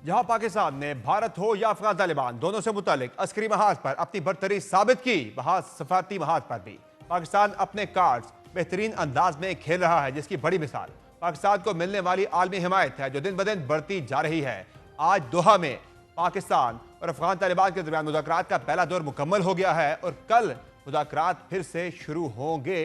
جہاں پاکستان نے بھارت ہو یا افغان طالبان دونوں سے متعلق عسکری محاذ پر اپنی برتری ثابت کی، وہاں سفارتی محاذ پر بھی پاکستان اپنے کارڈز بہترین انداز میں کھیل رہا ہے، جس کی بڑی مثال پاکستان کو ملنے والی عالمی حمایت ہے جو دن بدن بڑھتی جا رہی ہے۔ آج دوحہ میں پاکستان اور افغان طالبان کے درمیان مذاکرات کا پہلا دور مکمل ہو گیا ہے اور کل مذاکرات پھر سے شروع ہوں گے،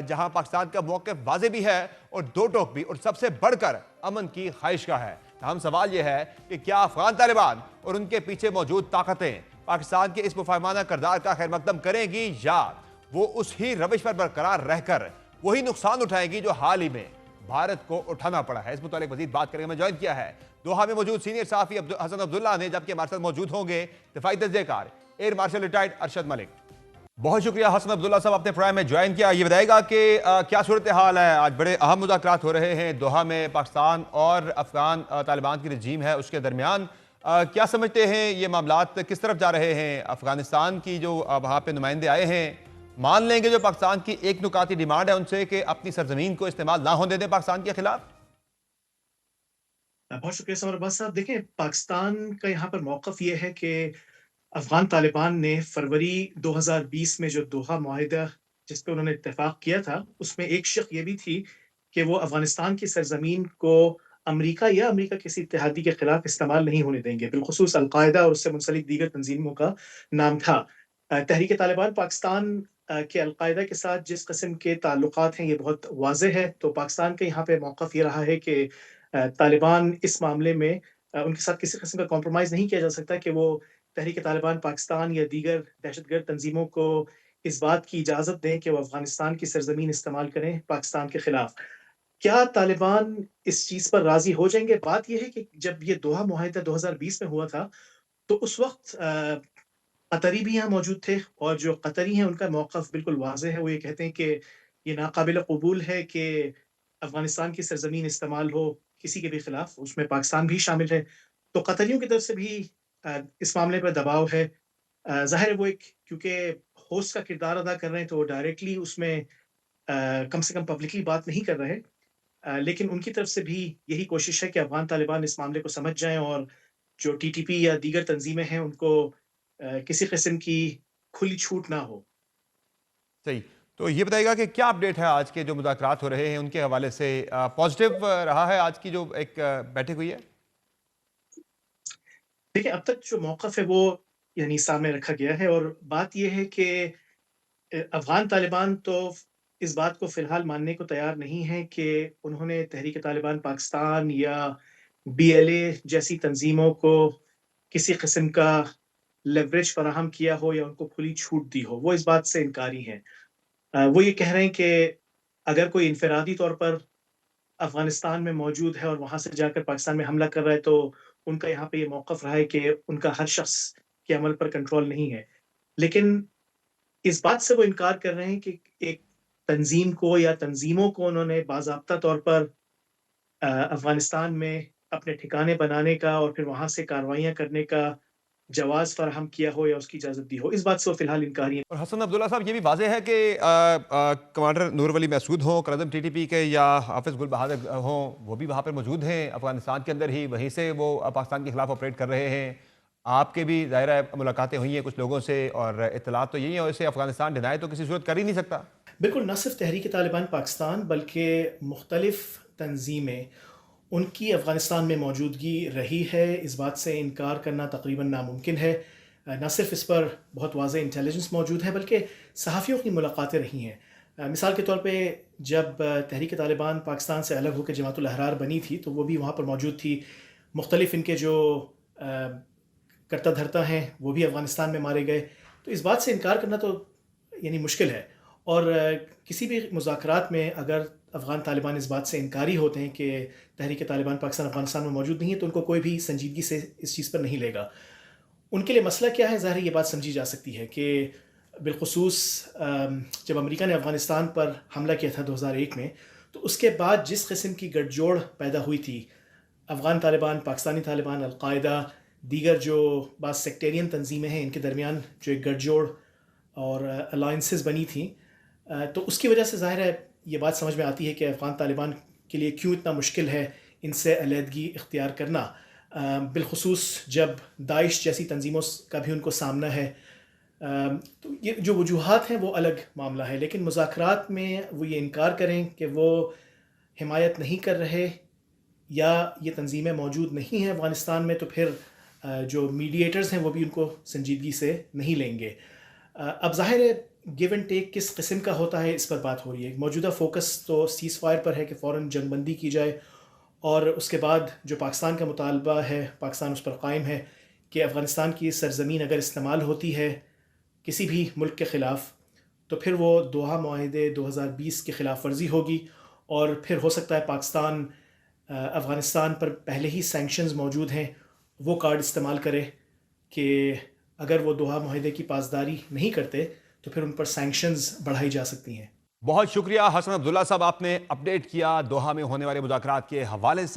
جہاں پاکستان کا موقف واضح بھی ہے اور دو ٹوک بھی، اور سب سے بڑھ کر امن کی خواہش کا ہے۔ اہم سوال یہ ہے کہ کیا افغان طالبان اور ان کے پیچھے موجود طاقتیں پاکستان کے اس مفاہمانہ کردار کا خیر مقدم کریں گی، یا وہ اس ہی روش پر برقرار رہ کر وہی نقصان اٹھائیں گی جو حال ہی میں بھارت کو اٹھانا پڑا ہے۔ اس متعلق مزید بات کریں گے، میں جوائن کیا ہے دوحہ میں موجود سینئر صحافی حسن عبداللہ نے، جبکہ ہمارے ساتھ موجود ہوں گے دفاعی تجزیہ کار air marshal retired Arshad Malik. بہت شکریہ حسن عبداللہ صاحب، اپنے پروگرام میں جوائن کیا۔ یہ بتائے گا کہ کیا صورتحال ہے؟ آج بڑے اہم مذاکرات ہو رہے ہیں دوحہ میں، پاکستان اور افغان طالبان کی رجیم ہے اس کے درمیان۔ کیا سمجھتے ہیں یہ معاملات کس طرف جا رہے ہیں؟ افغانستان کی جو وہاں پہ نمائندے آئے ہیں مان لیں گے جو پاکستان کی ایک نکاتی ڈیمانڈ ہے ان سے کہ اپنی سرزمین کو استعمال نہ ہونے دیں پاکستان کے خلاف؟ بہت شکریہ سمر عباس صاحب۔ دیکھیں، پاکستان کا یہاں پر موقف یہ ہے کہ افغان طالبان نے فروری 2020 میں جو دوحہ معاہدہ جس پہ انہوں نے اتفاق کیا تھا، اس میں ایک شق یہ بھی تھی کہ وہ افغانستان کی سرزمین کو امریکہ یا امریکہ کسی اتحادی کے خلاف استعمال نہیں ہونے دیں گے، بالخصوص القاعدہ اور اس سے منسلک دیگر تنظیموں کا نام تھا۔ تحریک طالبان پاکستان کے القاعدہ کے ساتھ جس قسم کے تعلقات ہیں یہ بہت واضح ہے، تو پاکستان کا یہاں پہ موقف یہ رہا ہے کہ طالبان اس معاملے میں ان کے ساتھ کسی قسم کا کمپرومائز نہیں کیا جا سکتا کہ وہ تحریک طالبان پاکستان یا دیگر دہشت گرد تنظیموں کو اس بات کی اجازت دیں کہ وہ افغانستان کی سرزمین استعمال کریں پاکستان کے خلاف۔ کیا طالبان اس چیز پر راضی ہو جائیں گے؟ بات یہ ہے کہ جب یہ دوحہ معاہدہ 2020 میں ہوا تھا تو اس وقت قطری بھی یہاں موجود تھے، اور جو قطری ہیں ان کا موقف بالکل واضح ہے۔ وہ یہ کہتے ہیں کہ یہ ناقابل قبول ہے کہ افغانستان کی سرزمین استعمال ہو کسی کے بھی خلاف، اس میں پاکستان بھی شامل ہے۔ تو قطریوں کی طرف سے بھی اس معاملے پر دباؤ ہے۔ ظاہر ہے وہ ایک کیونکہ ہوسٹ کا کردار ادا کر رہے ہیں تو وہ ڈائریکٹلی اس میں کم سے کم پبلکلی بات نہیں کر رہے، لیکن ان کی طرف سے بھی یہی کوشش ہے کہ افغان طالبان اس معاملے کو سمجھ جائیں اور جو ٹی ٹی پی یا دیگر تنظیمیں ہیں ان کو کسی قسم کی کھلی چھوٹ نہ ہو۔ صحیح، تو یہ بتائیے گا کہ کیا اپڈیٹ ہے آج کے جو مذاکرات ہو رہے ہیں ان کے حوالے سے؟ پازیٹیو رہا ہے آج کی جو ایک بیٹھک ہوئی ہے؟ دیکھیں، اب تک جو موقف ہے وہ یعنی سامنے رکھا گیا ہے، اور بات یہ ہے کہ افغان طالبان تو اس بات کو فی الحال ماننے کو تیار نہیں ہے کہ انہوں نے تحریک طالبان پاکستان یا بی ایل اے جیسی تنظیموں کو کسی قسم کا لیوریج فراہم کیا ہو یا ان کو کھلی چھوٹ دی ہو۔ وہ اس بات سے انکاری ہیں۔ وہ یہ کہہ رہے ہیں کہ اگر کوئی انفرادی طور پر افغانستان میں موجود ہے اور وہاں سے جا کر پاکستان میں حملہ کر رہا ہے تو ان کا یہاں پہ یہ موقف رہا ہے کہ ان کا ہر شخص کے عمل پر کنٹرول نہیں ہے، لیکن اس بات سے وہ انکار کر رہے ہیں کہ ایک تنظیم کو یا تنظیموں کو انہوں نے باضابطہ طور پر افغانستان میں اپنے ٹھکانے بنانے کا اور پھر وہاں سے کارروائیاں کرنے کا جواز فراہم کیا ہو یا اس کی اجازت دی ہو، اس بات سے وہ فی الحال انکاری ہیں۔ اور حسن عبداللہ صاحب، یہ بھی واضح ہے کہ کمانڈر نور ولی محسود ہوں قائد ٹی ٹی پی کے، یا حافظ گل بہادر ہوں، وہ بھی وہاں پر موجود ہیں افغانستان کے اندر ہی، وہیں سے وہ پاکستان کے خلاف آپریٹ کر رہے ہیں۔ آپ کے بھی ظاہر ہے ملاقاتیں ہوئی ہیں کچھ لوگوں سے اور اطلاعات تو یہی ہیں، اور اسے افغانستان ڈینائی تو کسی صورت کر ہی نہیں سکتا۔ بالکل، نہ صرف تحریک طالبان پاکستان بلکہ مختلف تنظیمیں ان کی افغانستان میں موجودگی رہی ہے، اس بات سے انکار کرنا تقریباً ناممکن ہے۔ نہ صرف اس پر بہت واضح انٹیلیجنس موجود ہے بلکہ صحافیوں کی ملاقاتیں رہی ہیں۔ مثال کے طور پہ جب تحریک طالبان پاکستان سے الگ ہو کے جماعت الاحرار بنی تھی تو وہ بھی وہاں پر موجود تھی۔ مختلف ان کے جو کرتا دھرتا ہیں وہ بھی افغانستان میں مارے گئے۔ تو اس بات سے انکار کرنا تو یعنی مشکل ہے، اور کسی بھی مذاکرات میں اگر افغان طالبان اس بات سے انکاری ہوتے ہیں کہ تحریک طالبان پاکستان افغانستان میں موجود نہیں ہے تو ان کو کوئی بھی سنجیدگی سے اس چیز پر نہیں لے گا۔ ان کے لیے مسئلہ کیا ہے؟ ظاہر یہ بات سمجھی جا سکتی ہے کہ بالخصوص جب امریکہ نے افغانستان پر حملہ کیا تھا 2001 میں، تو اس کے بعد جس قسم کی گٹھ جوڑ پیدا ہوئی تھی افغان طالبان، پاکستانی طالبان، القاعدہ، دیگر جو بعض سیکٹیرین تنظیمیں ہیں ان کے درمیان جو ایک گٹھ جوڑ اور الائنسز بنی تھیں، تو اس کی وجہ سے ظاہر ہے یہ بات سمجھ میں آتی ہے کہ افغان طالبان کے لیے کیوں اتنا مشکل ہے ان سے علیحدگی اختیار کرنا۔ بالخصوص جب داعش جیسی تنظیموں کا بھی ان کو سامنا ہے. تو یہ جو وجوہات ہیں وہ الگ معاملہ ہے، لیکن مذاکرات میں وہ یہ انکار کریں کہ وہ حمایت نہیں کر رہے یا یہ تنظیمیں موجود نہیں ہیں افغانستان میں، تو پھر جو میڈیٹرز ہیں وہ بھی ان کو سنجیدگی سے نہیں لیں گے. اب ظاہر ہے گیو اینڈ ٹیک کس قسم کا ہوتا ہے اس پر بات ہو رہی ہے. موجودہ فوکس تو سیز فائر پر ہے کہ فوراً جنگ بندی کی جائے، اور اس کے بعد جو پاکستان کا مطالبہ ہے، پاکستان اس پر قائم ہے کہ افغانستان کی سرزمین اگر استعمال ہوتی ہے کسی بھی ملک کے خلاف تو پھر وہ دوحہ معاہدے 2020 کی خلاف ورزی ہوگی، اور پھر ہو سکتا ہے پاکستان افغانستان پر پہلے ہی سینکشنز موجود ہیں وہ کارڈ استعمال کرے کہ اگر وہ دوحہ معاہدے کی پاسداری نہیں کرتے تو پھر ان پر سینکشنز بڑھائی جا سکتی ہیں. بہت شکریہ حسن عبداللہ صاحب، آپ نے اپڈیٹ کیا دوحہ میں ہونے والے مذاکرات کے حوالے سے.